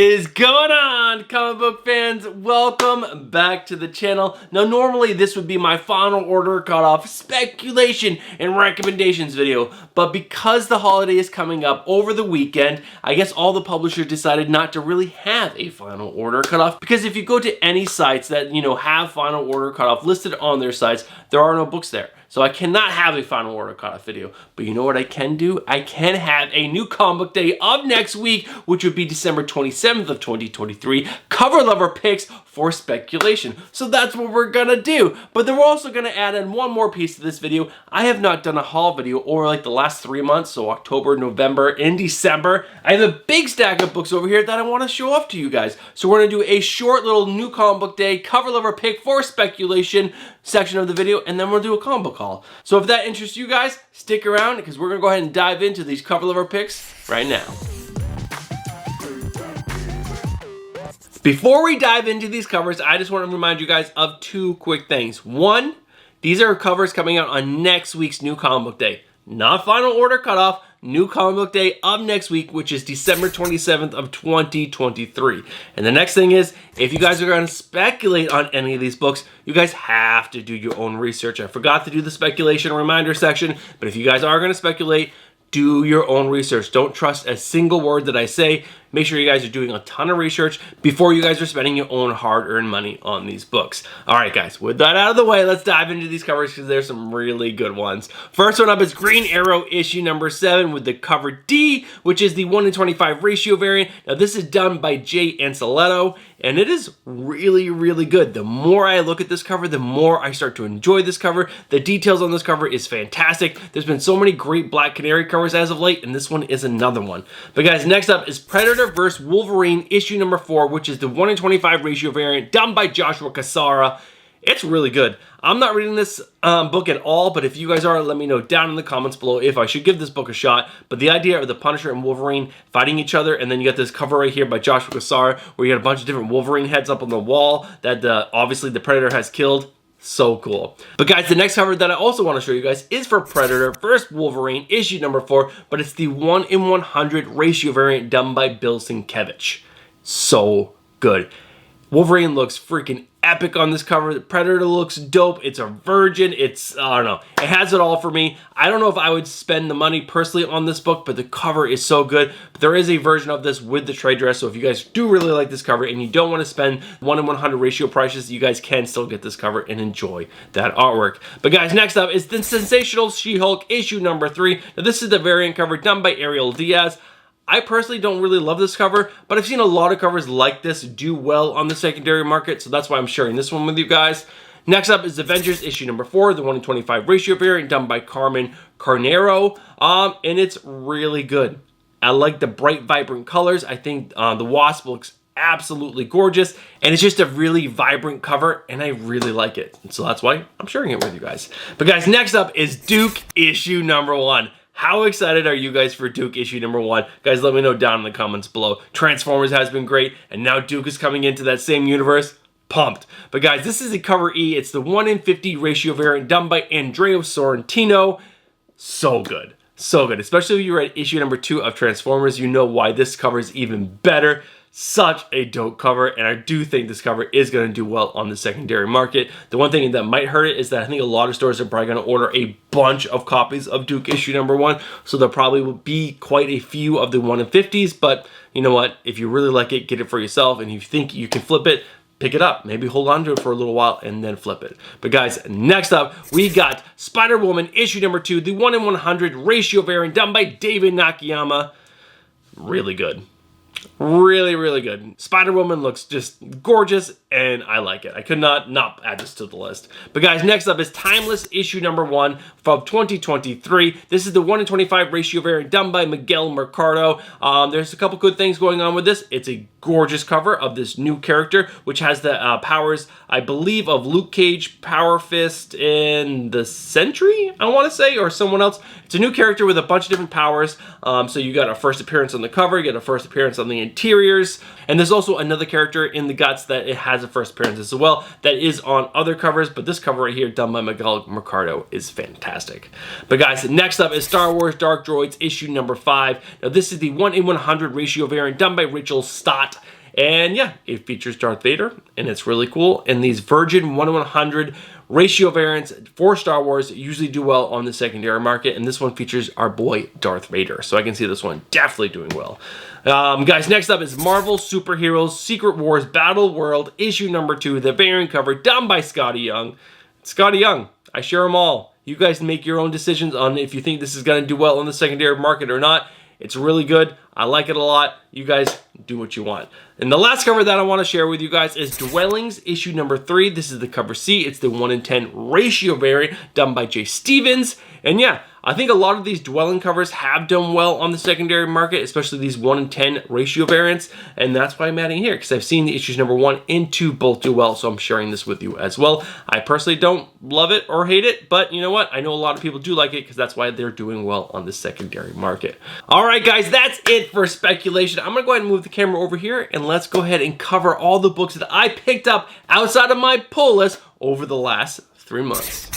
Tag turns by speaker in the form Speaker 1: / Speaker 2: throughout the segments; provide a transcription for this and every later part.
Speaker 1: Is going on, comic book fans? Welcome back to the channel. Now normally this would be my final order cutoff speculation and recommendations video, but because the holiday is coming up over the weekend, I guess all the publishers decided not to really have a final order cutoff, because if you go to any sites that have final order cutoff listed on their sites, there are no books there. So I cannot have a final order cutoff video. But you know what I can do? I can have a new comic book day of next week, which would be December 27th of 2023, cover lover picks for speculation. So that's what we're gonna do. But then we're also gonna add in one more piece to this video. I have not done a haul video over like the last 3 months, so October, November, and December. I have a big stack of books over here that I wanna show off to you guys. So we're gonna do a short little new comic book day cover lover pick for speculation section of the video, and then we'll do a comic book haul. So if that interests you guys, stick around because we're gonna go ahead and dive into these cover lover picks right now. Before we dive into these covers, I just want to remind you guys of two quick things. One, these are covers coming out on next week's new comic book day. Not final order cutoff, new comic book day of next week, which is December 27th of 2023. And the next thing is, if you guys are going to speculate on any of these books, you guys have to do your own research. I forgot to do the speculation reminder section, but if you guys are going to speculate, do your own research. Don't trust a single word that I say. Make sure you guys are doing a ton of research before you guys are spending your own hard-earned money on these books. All right, guys, with that out of the way, let's dive into these covers because there's some really good ones. First one up is Green Arrow issue number 7 with the cover D, which is the 1:25 ratio variant. Now, this is done by Jay Anceletto, and it is really, really good. The more I look at this cover, the more I start to enjoy this cover. The details on this cover is fantastic. There's been so many great Black Canary covers as of late, and this one is another one. But guys, next up is Predator vs. Wolverine issue number 4, which is the 1:25 ratio variant done by Joshua Cassara. It's really good. I'm not reading this book at all, but if you guys are, let me know down in the comments below if I should give this book a shot. But the idea of the Punisher and Wolverine fighting each other, and then you got this cover right here by Joshua Cassara where you got a bunch of different Wolverine heads up on the wall that obviously the Predator has killed. So cool. But guys, the next cover that I also want to show you guys is for Predator vs. Wolverine issue number 4, but it's the 1:100 ratio variant done by Bill Sienkiewicz. So good. Wolverine looks freaking epic on this cover. The Predator looks dope. It's a virgin. It's, I don't know. It has it all for me. I don't know if I would spend the money personally on this book, but the cover is so good. But there is a version of this with the trade dress, so if you guys do really like this cover and you don't want to spend 1:100 ratio prices, you guys can still get this cover and enjoy that artwork. But guys, next up is the Sensational She-Hulk issue number 3. Now, this is the variant cover done by Ariel Diaz. I personally don't really love this cover, but I've seen a lot of covers like this do well on the secondary market, so that's why I'm sharing this one with you guys. Next up is Avengers issue number 4, the 1:25 ratio variant done by Carmen Carnero, and it's really good. I like the bright, vibrant colors. I think the Wasp looks absolutely gorgeous, and it's just a really vibrant cover, and I really like it. And so that's why I'm sharing it with you guys. But guys, next up is Duke issue number 1. How excited are you guys for Duke issue number 1? Guys, let me know down in the comments below. Transformers has been great, and now Duke is coming into that same universe. Pumped. But guys, this is the cover E. It's the 1:50 ratio variant done by Andrea Sorrentino. So good. So good. Especially if you read issue number 2 of Transformers, you know why this cover is even better. Such a dope cover, and I do think this cover is going to do well on the secondary market. The one thing that might hurt it is that I think a lot of stores are probably going to order a bunch of copies of Duke issue number 1, so there probably will be quite a few of the 1:50s, but you know what? If you really like it, get it for yourself, and if you think you can flip it, pick it up. Maybe hold on to it for a little while and then flip it. But guys, next up, we got Spider-Woman issue number 2, the 1:100 ratio variant done by David Nakayama. Really good. Really, really good. Spider-Woman looks just gorgeous, and I like it. I could not add this to the list. But guys, next up is Timeless issue number 1 from 2023. This is the 1:25 ratio variant done by Miguel Mercado. There's a couple good things going on with this. It's a gorgeous cover of this new character, which has the powers, I believe, of Luke Cage, Power Fist, and the Sentry, I want to say, or someone else. It's a new character with a bunch of different powers. So you got a first appearance on the cover, you got a first appearance on the interiors. And there's also another character in the Guts that it has a first appearance as well that is on other covers, but this cover right here done by Miguel Mercado is fantastic. But guys, next up is Star Wars Dark Droids issue number 5. Now this is the 1:100 ratio variant done by Rachel Stott. And yeah, it features Darth Vader, and it's really cool. And these Virgin 1:100 ratio variants for Star Wars usually do well on the secondary market, and this one features our boy Darth Vader. So I can see this one definitely doing well. Guys, next up is Marvel Superheroes Secret Wars Battle World issue number 2, the variant cover done by Scotty Young. Scotty Young, I share them all. You guys make your own decisions on if you think this is going to do well on the secondary market or not. It's really good. I like it a lot. You guys do what you want. And the last cover that I want to share with you guys is Dwellings issue number 3. This is the cover C. It's the 1:10 ratio variant done by Jay Stevens. And yeah, I think a lot of these dwelling covers have done well on the secondary market, especially these 1:10 ratio variants. And that's why I'm adding here, because I've seen the issues number 1 and 2 both do well. So I'm sharing this with you as well. I personally don't love it or hate it, but you know what? I know a lot of people do like it because that's why they're doing well on the secondary market. All right, guys, that's it for speculation. I'm going to go ahead and move the camera over here and let's go ahead and cover all the books that I picked up outside of my pull list over the last 3 months.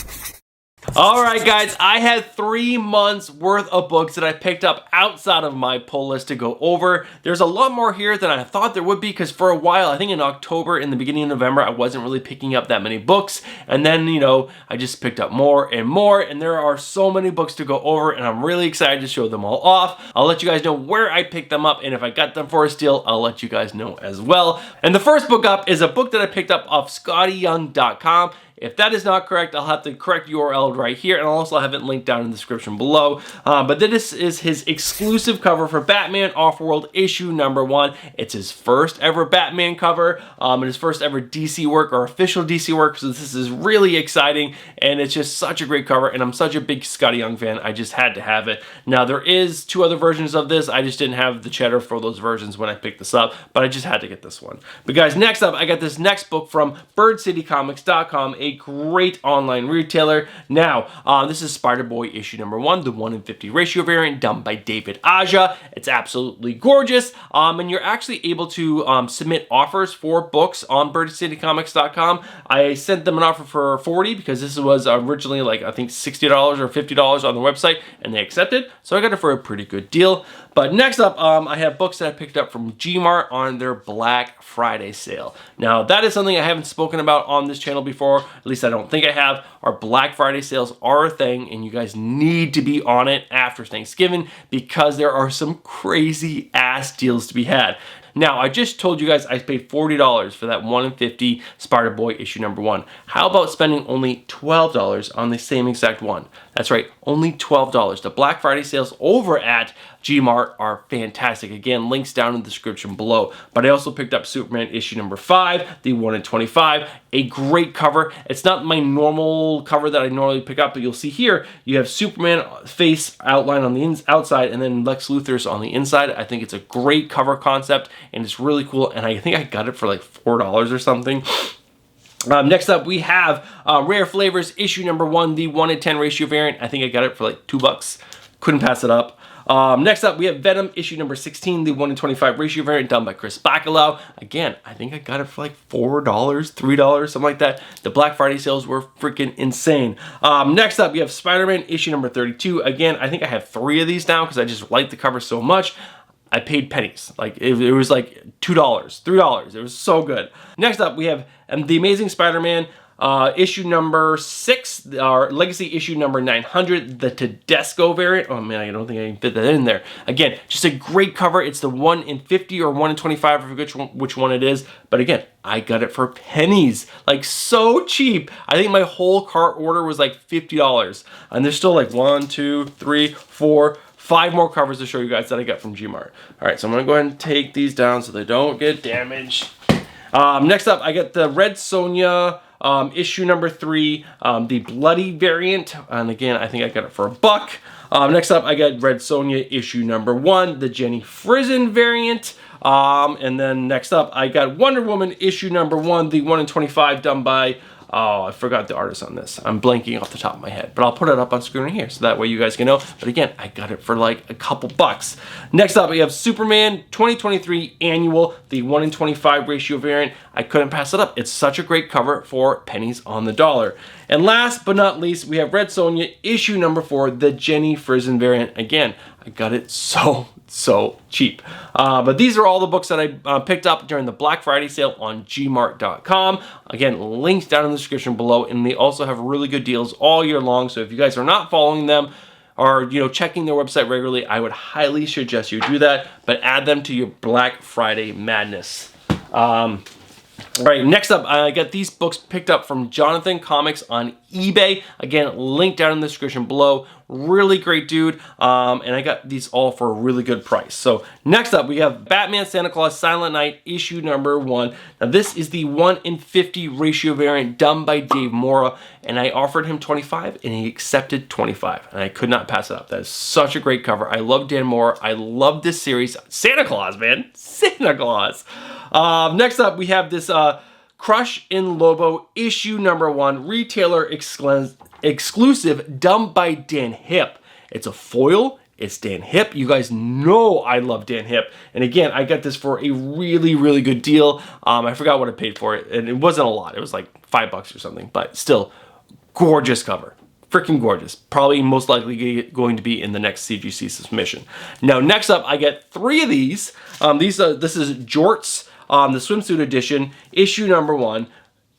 Speaker 1: All right, guys, I had 3 months worth of books that I picked up outside of my pull list to go over. There's a lot more here than I thought there would be because for a while, I think in October, in the beginning of November, I wasn't really picking up that many books. And then, you know, I just picked up more and more, and there are so many books to go over, and I'm really excited to show them all off. I'll let you guys know where I picked them up, and if I got them for a steal, I'll let you guys know as well. And the first book up is a book that I picked up off ScottyYoung.com. If that is not correct, I'll have the correct URL right here, and I'll also have it linked down in the description below. But this is his exclusive cover for Batman Offworld issue number 1. It's his first ever Batman cover, and his first ever DC work, or official DC work, so this is really exciting, and it's just such a great cover, and I'm such a big Scotty Young fan, I just had to have it. Now, there is 2 other versions of this. I just didn't have the cheddar for those versions when I picked this up, but I just had to get this one. But guys, next up, I got this next book from birdcitycomics.com, a great online retailer. Now, this is Spider-Boy issue number 1, the 1:50 ratio variant done by David Aja. It's absolutely gorgeous, and you're actually able to submit offers for books on birdcitycomics.com. I sent them an offer for $40 because this was originally like, I think $60 or $50 on the website, and they accepted, so I got it for a pretty good deal. But next up, I have books that I picked up from Gmart on their Black Friday sale. Now, that is something I haven't spoken about on this channel before, at least I don't think I have. Our Black Friday sales are a thing, and you guys need to be on it after Thanksgiving because there are some crazy ass deals to be had. Now, I just told you guys I paid $40 for that 1:50 Spider-Boy issue number 1. How about spending only $12 on the same exact one? That's right, only $12. The Black Friday sales over at Gmart are fantastic. Again, links down in the description below. But I also picked up Superman issue number 5, the 1/25, a great cover. It's not my normal cover that I normally pick up, but you'll see here, you have Superman face outline on the outside and then Lex Luthor's on the inside. I think it's a great cover concept and it's really cool. And I think I got it for like $4 or something. Next up, we have Rare Flavors issue number 1, the 1:10 ratio variant. I think I got it for like $2. Couldn't pass it up. Next up, we have Venom issue number 16, the 1:25 ratio variant done by Chris Bacalao. Again, I think I got it for like $4, $3, something like that. The Black Friday sales were freaking insane. Next up, we have Spider-Man issue number 32. Again, I think I have 3 of these now because I just like the cover so much. I paid pennies. Like it was like $2, $3. It was so good. Next up, we have The Amazing Spider-Man issue number 6, our legacy issue number 900, the Tedesco variant. Oh man, I don't think I can fit that in there. Again, just a great cover. It's the 1:50 or 1:25, I forget which one it is. But again, I got it for pennies, like so cheap. I think my whole cart order was like $50, and there's still like 1, 2, 3, 4, 5 more covers to show you guys that I got from Gmart. All right, so I'm gonna go ahead and take these down so they don't get damaged. Next up, I got the Red Sonja issue number 3, the bloody variant, and again, I think I got it for $1. Next up, I got Red Sonja issue number 1, the Jenny Frison variant. And then next up, I got Wonder Woman issue number 1, the 1:25 done by Oh, I forgot the artist on this. I'm blanking off the top of my head, but I'll put it up on screen right here so that way you guys can know. But again, I got it for like a couple bucks. Next up, we have Superman 2023 Annual, the 1 in 25 ratio variant. I couldn't pass it up. It's such a great cover for pennies on the dollar. And last but not least, we have Red Sonja issue number 4, the Jenny Frison variant. Again, I got it so cheap. But these are all the books that I picked up during the Black Friday sale on gmart.com. Again, links down in the description below, and they also have really good deals all year long. So if you guys are not following them or checking their website regularly, I would highly suggest you do that, but add them to your Black Friday madness. All right, next up, I got these books picked up from Jonathan Comics on eBay. Again, link down in the description below. Really great dude, and I got these all for a really good price. So next up, we have Batman Santa Claus Silent Night issue number 1. Now this is the 1 in 50 ratio variant done by Dave Mora, and I offered him 25 and he accepted 25, and I could not pass it up. That is such a great cover. I love Dan Mora. I love this series. Santa Claus, man. Santa Claus. Next up, we have this Crush in Lobo issue number 1, retailer exclusive, done by Dan Hip. It's a foil. It's Dan Hip. You guys know I love Dan Hip. And again, I got this for a really good deal. I forgot what I paid for it, and it wasn't a lot. It was like $5 or something, but still, gorgeous cover. Freaking gorgeous. Probably most likely going to be in the next CGC submission. Now, next up, I get 3 of these. This is Jorts, the swimsuit edition, issue number 1,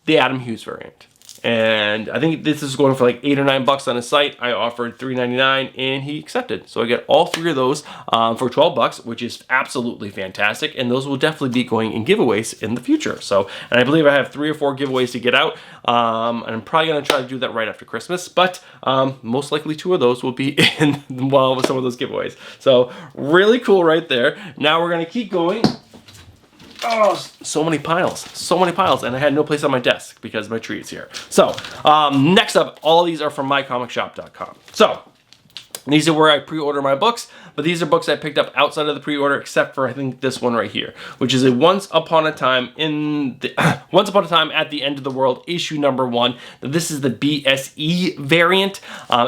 Speaker 1: the Adam Hughes variant. And I think this is going for like $8 or $9 on his site. I offered $3.99 and he accepted. So I get all 3 of those for $12, which is absolutely fantastic. And those will definitely be going in giveaways in the future. So, and I believe I have 3 or 4 giveaways to get out. And I'm probably going to try to do that right after Christmas. But most likely 2 of those will be in with some of those giveaways. So really cool right there. Now we're going to keep going. Oh, so many piles, and I had no place on my desk because my tree is here. So, next up, all of these are from mycomicshop.com. So, these are where I pre-order my books, but these are books I picked up outside of the pre-order, except for I think this one right here, which is a Once Upon a Time at the End of the World issue number 1. This is the BSE variant.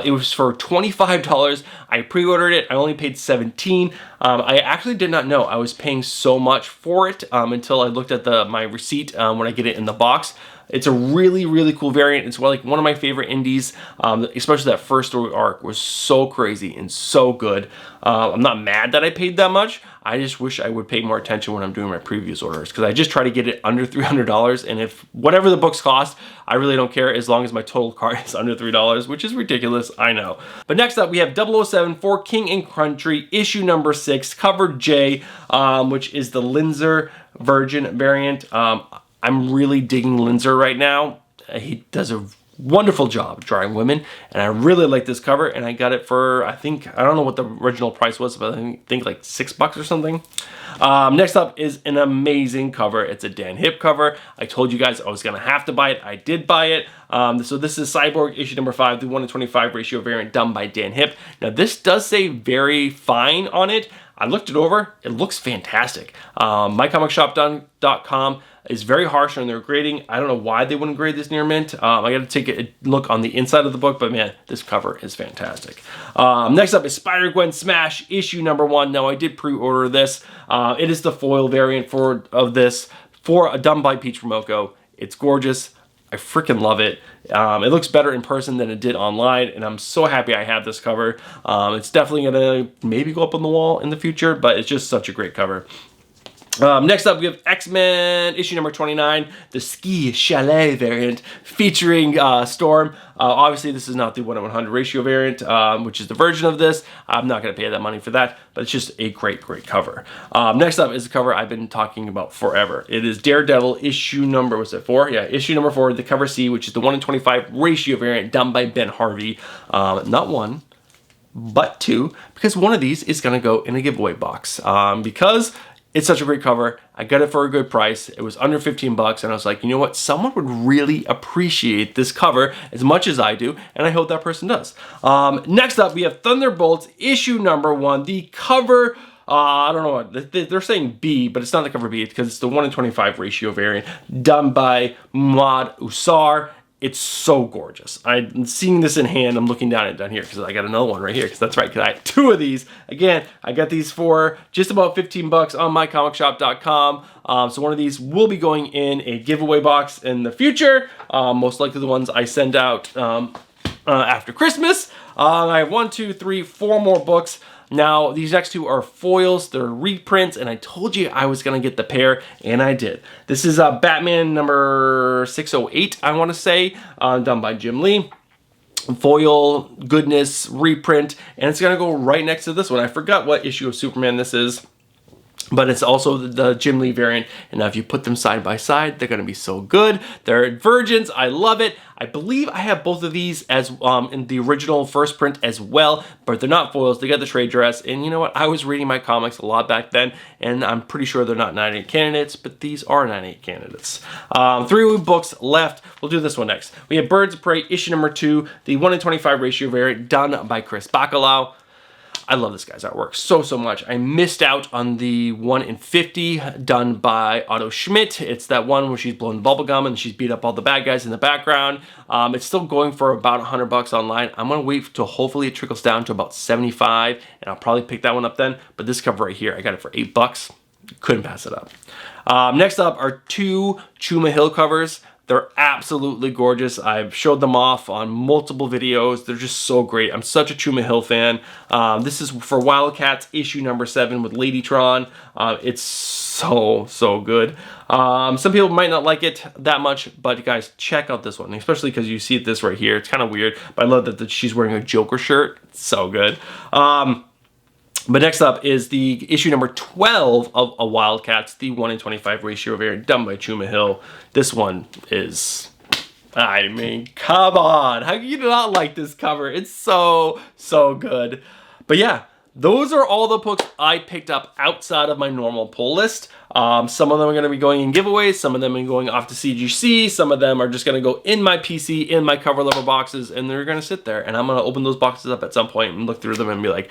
Speaker 1: It was for $25. I pre-ordered it. I only paid $17. I actually did not know I was paying so much for it until I looked at my receipt when I get it in the box. It's a really cool variant. It's like one of my favorite indies, especially that first story arc was so crazy and so good. I'm not mad that I paid that much. I just wish I would pay more attention when I'm doing my previous orders, because I just try to get it under $300, and if whatever the books cost, I really don't care as long as my total cart is under $3, which is ridiculous, I know. But next up, we have 007 for King and Country issue number 6, cover J, which is the Linzer Virgin variant. I'm really digging Linzer right now. He does a wonderful job drawing women, and I really like this cover, and I got it for, I don't know what the original price was, but I think like $6 or something. Next up is an amazing cover. It's a Dan Hip cover. I told you guys I was gonna have to buy it. I did buy it. So this is Cyborg issue number 5, the 1 in 25 ratio variant done by Dan Hip. Now this does say very fine on it. I looked it over. It looks fantastic. mycomicshop.com is very harsh on their grading. I don't know why they wouldn't grade this near mint. I got to take a look on the inside of the book, but man, this cover is fantastic. Next up is Spider-Gwen Smash issue number 1. Now I did pre-order this. It is the foil variant of this done by Peach Momoko. It's gorgeous. I freaking love it. It looks better in person than it did online, and I'm so happy I have this cover. It's definitely gonna maybe go up on the wall in the future, but it's just such a great cover. Next up, we have X-Men issue number 29, the Ski Chalet variant featuring Storm. Obviously, this is not the 1 in 100 ratio variant, which is the version of this. I'm not going to pay that money for that, but it's just a great cover. Next up is a cover I've been talking about forever. It is Daredevil issue number, was it 4? Yeah, issue number 4, the cover C, which is the 1 in 25 ratio variant done by Ben Harvey. Not 1, but 2, because one of these is going to go in a giveaway box. Because it's such a great cover. I got it for a good price. It was under $15, and I was like, you know what? Someone would really appreciate this cover as much as I do, and I hope that person does. Next up, we have Thunderbolts issue number 1. The cover, I don't know what, they're saying B, but it's not the cover B because it's the 1 in 25 ratio variant done by Muad Usar. It's so gorgeous. I'm seeing this in hand. I'm looking down here because I got another one right here, because that's right, because I have 2 of these. Again, I got these for just about 15 bucks on mycomicshop.com. So one of these will be going in a giveaway box in the future. Most likely the ones I send out after Christmas. I have 1, 2, 3, 4 more books. Now, these next 2 are foils, they're reprints, and I told you I was gonna get the pair, and I did. This is Batman number 608, I wanna say, done by Jim Lee. Foil goodness reprint, and it's gonna go right next to this one. I forgot what issue of Superman this is, but it's also the Jim Lee variant, and now if you put them side by side, they're gonna be so good. They're virgins, I love it. I believe I have both of these as in the original first print as well, but they're not foils, they got the trade dress, and you know what, I was reading my comics a lot back then, and I'm pretty sure they're not 98 candidates, but these are 98 candidates. 3 books left, we'll do this one next. We have Birds of Prey, issue number 2, the 1:25 ratio variant, done by Chris Bacalao. I love this guy's artwork so much. I missed out on the 1:50 done by Otto Schmidt. It's that one where she's blowing bubblegum and she's beat up all the bad guys in the background. It's still going for about 100 bucks online. I'm gonna wait till hopefully it trickles down to about 75, and I'll probably pick that one up then. But this cover right here, I got it for 8 bucks. Couldn't pass it up. Next up are 2 Chuma Hill covers. They're absolutely gorgeous. I've showed them off on multiple videos. They're just so great. I'm such a Chuma Hill fan. This is for Wildcats issue number 7 with Ladytron. It's so good. Some people might not like it that much, but guys, check out this one, especially because you see this right here. It's kind of weird, but I love that she's wearing a Joker shirt. It's so good. But next up is the issue number 12 of a Wildcats, the 1:25 ratio variant, done by Chuma Hill. This one is, I mean, come on. How can you not like this cover? It's so good. But yeah, those are all the books I picked up outside of my normal pull list. Some of them are going to be going in giveaways. Some of them are going off to CGC. Some of them are just going to go in my PC, in my cover level boxes, and they're going to sit there. And I'm going to open those boxes up at some point and look through them and be like,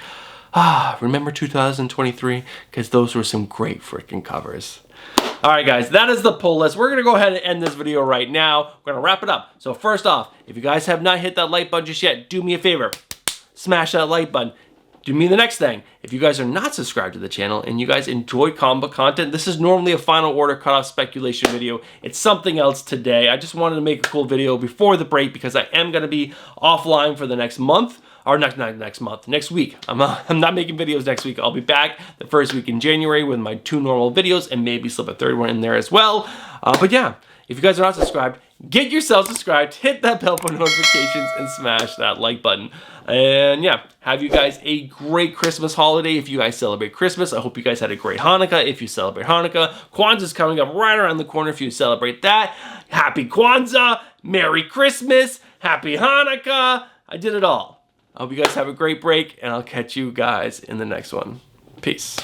Speaker 1: remember 2023? Because those were some great freaking covers. All right, guys, that is the pull list. We're going to go ahead and end this video right now. We're going to wrap it up. So first off, if you guys have not hit that like button just yet, do me a favor. Smash that like button. Do me the next thing. If you guys are not subscribed to the channel and you guys enjoy comic book content, this is normally a final order cutoff speculation video. It's something else today. I just wanted to make a cool video before the break because I am going to be offline for the next month. Or not next month, next week. I'm not making videos next week. I'll be back the first week in January with my 2 normal videos and maybe slip a 3rd one in there as well. But yeah, if you guys are not subscribed, get yourself subscribed, hit that bell for notifications, and smash that like button. And yeah, have you guys a great Christmas holiday if you guys celebrate Christmas. I hope you guys had a great Hanukkah if you celebrate Hanukkah. Kwanzaa's coming up right around the corner if you celebrate that. Happy Kwanzaa, Merry Christmas, Happy Hanukkah. I did it all. I hope you guys have a great break, and I'll catch you guys in the next one. Peace.